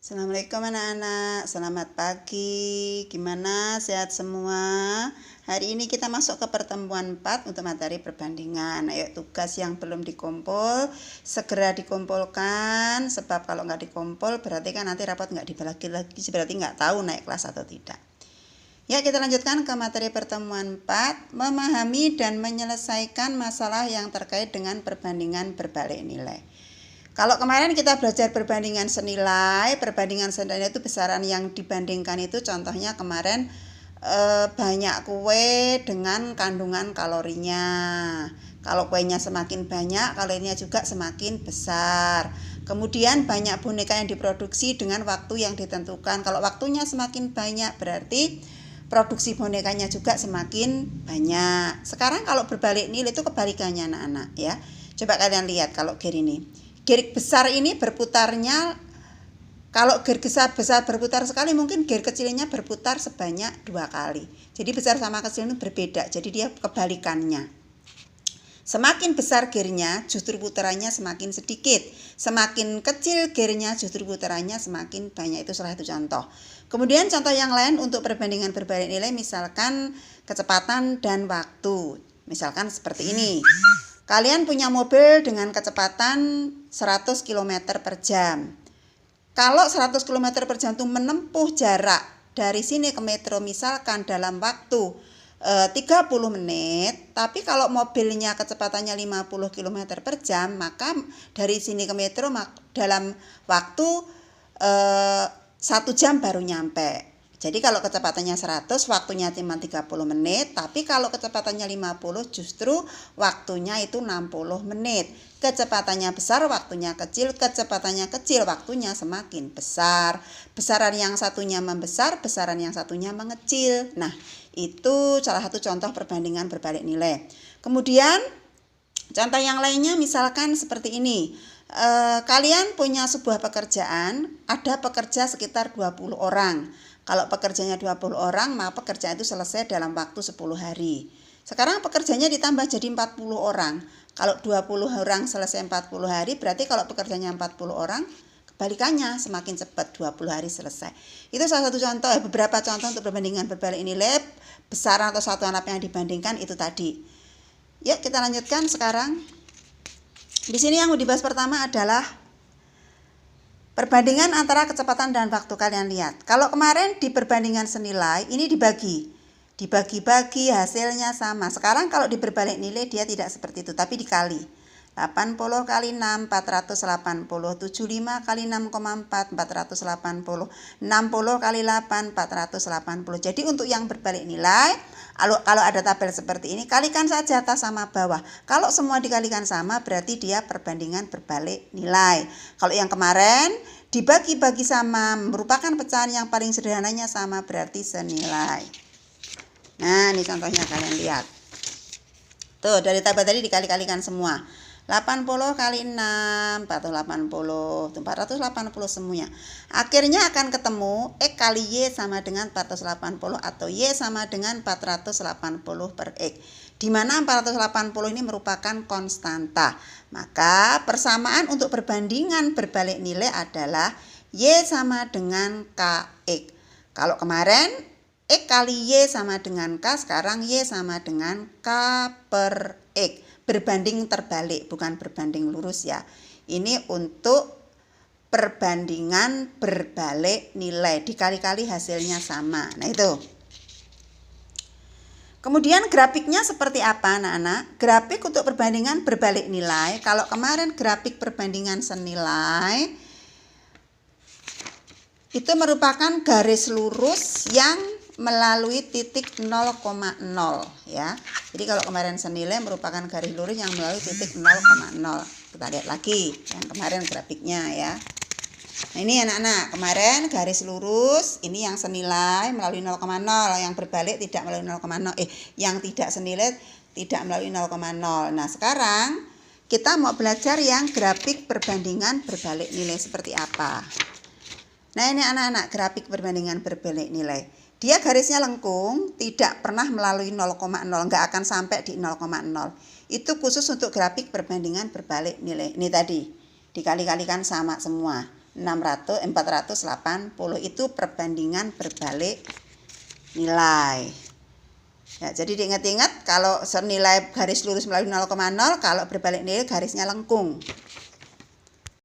Assalamualaikum anak-anak, selamat pagi. Gimana, sehat semua? Hari ini kita masuk ke pertemuan 4 untuk materi perbandingan. Ayo, tugas yang belum dikumpul segera dikumpulkan, sebab kalau nggak dikumpul berarti kan nanti rapat nggak dibagi lagi, berarti nggak tahu naik kelas atau tidak. Ya, kita lanjutkan ke materi pertemuan 4, memahami dan menyelesaikan masalah yang terkait dengan perbandingan berbalik nilai. Kalau kemarin kita belajar perbandingan senilai itu besaran yang dibandingkan itu contohnya kemarin banyak kue dengan kandungan kalorinya. Kalau kuenya semakin banyak, kalorinya juga semakin besar. Kemudian banyak boneka yang diproduksi dengan waktu yang ditentukan. Kalau waktunya semakin banyak berarti produksi bonekanya juga semakin banyak. Sekarang kalau berbalik nilai itu kebalikannya anak-anak ya. Coba kalian lihat kalau gear ini. Gear besar ini berputarnya, kalau gear besar berputar sekali, mungkin gear kecilnya berputar sebanyak 2 kali. Jadi besar sama kecil ini berbeda, jadi dia kebalikannya. Semakin besar gearnya, justru putarannya semakin sedikit. Semakin kecil gearnya, justru putarannya semakin banyak. Itu salah satu contoh. Kemudian contoh yang lain untuk perbandingan berbalik nilai, misalkan kecepatan dan waktu. Misalkan seperti ini. Kalian punya mobil dengan kecepatan 100 km per jam. Kalau 100 km per jam itu menempuh jarak dari sini ke metro misalkan dalam waktu 30 menit, tapi kalau mobilnya kecepatannya 50 km per jam, maka dari sini ke metro dalam waktu 1 jam baru nyampe. Jadi kalau kecepatannya 100, waktunya cuma 30 menit, tapi kalau kecepatannya 50 justru waktunya itu 60 menit. Kecepatannya besar, waktunya kecil, kecepatannya kecil, waktunya semakin besar. Besaran yang satunya membesar, besaran yang satunya mengecil. Nah, itu salah satu contoh perbandingan berbalik nilai. Kemudian, contoh yang lainnya misalkan seperti ini. Kalian punya sebuah pekerjaan, ada pekerja sekitar 20 orang. Kalau pekerjanya 20 orang, maka pekerjaan itu selesai dalam waktu 10 hari. Sekarang pekerjanya ditambah jadi 40 orang. Kalau 20 orang selesai 40 hari, berarti kalau pekerjanya 40 orang, kebalikannya semakin cepat 20 hari selesai. Itu salah satu contoh, beberapa contoh untuk perbandingan berbalik nilai, besaran atau satuan apa yang dibandingkan itu tadi. Yuk kita lanjutkan sekarang. Di sini yang mau dibahas pertama adalah perbandingan antara kecepatan dan waktu. Kalian lihat. Kalau kemarin di perbandingan senilai, ini dibagi-bagi hasilnya sama. Sekarang kalau di berbalik nilai dia tidak seperti itu, tapi dikali. 80 kali 6, 480. 75 kali 6,4, 480. 60 kali 8, 480. Jadi untuk yang berbalik nilai, kalau ada tabel seperti ini, kalikan saja atas sama bawah. Kalau semua dikalikan sama, berarti dia perbandingan berbalik nilai. Kalau yang kemarin dibagi-bagi sama, merupakan pecahan yang paling sederhananya sama, berarti senilai. Nah, ini contohnya kalian lihat. Tuh, dari tabel tadi dikali-kalikan semua. 80 kali 6, 480, 480 semuanya. Akhirnya akan ketemu X kali Y sama dengan 480 atau Y sama dengan 480 per X. Di mana 480 ini merupakan konstanta. Maka persamaan untuk perbandingan berbalik nilai adalah Y sama dengan KX. Kalau kemarin X kali Y sama dengan K, sekarang Y sama dengan K per X. Berbanding terbalik, bukan berbanding lurus ya. Ini untuk perbandingan berbalik nilai, dikali-kali hasilnya sama. Nah itu. Kemudian grafiknya seperti apa anak-anak? Grafik untuk perbandingan berbalik nilai. Kalau kemarin grafik perbandingan senilai itu merupakan garis lurus yang melalui titik 0,0 ya. Jadi kalau kemarin senilai merupakan garis lurus yang melalui titik 0,0. Kita lihat lagi yang kemarin grafiknya ya. Nah ini anak-anak, kemarin garis lurus, ini yang senilai melalui 0,0, yang berbalik tidak melalui 0,0. Yang tidak senilai tidak melalui 0,0. Nah sekarang kita mau belajar yang grafik perbandingan berbalik nilai seperti apa. Nah ini anak-anak, grafik perbandingan berbalik nilai. Dia garisnya lengkung, tidak pernah melalui 0,0, nggak akan sampai di 0,0. Itu khusus untuk grafik perbandingan berbalik nilai. Ini tadi, dikali-kalikan sama semua. 480 itu perbandingan berbalik nilai. Ya, jadi diingat-ingat kalau senilai garis lurus melalui 0,0, kalau berbalik nilai garisnya lengkung.